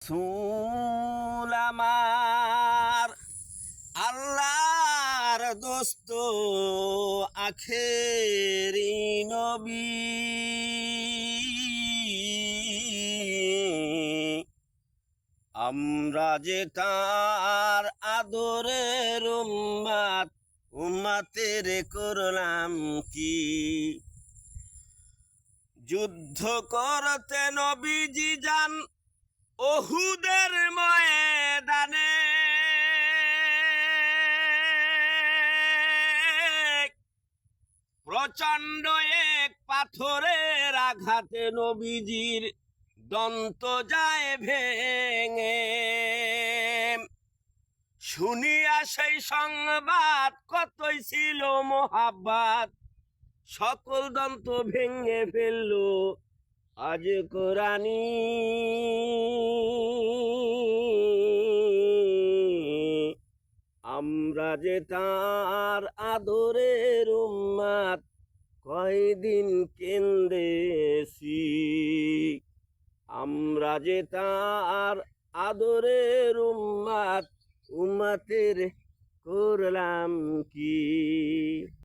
রাসূল আমার আল্লাহর দোস্ত আখেরি নবী, আমরা যে তার আদরের উম্মত, উম্মতের করলাম কি? যুদ্ধ করতে নবীজি যান ওহুদের ময়দানে, প্রচন্ড এক পাথরের আঘাতে নবীজির দন্ত যায় ভেঙে। শুনিয়া সেই সংবাদ কতই ছিল মোহাব্বত, সকল দন্ত ভেঙে ফেললো আজ কোরআনী। আমরা যে তার আদরের উম্মত, কয়দিন কেন্দেছি। আমরা যে তার আদরের উম্মত, উম্মতের করলাম কি?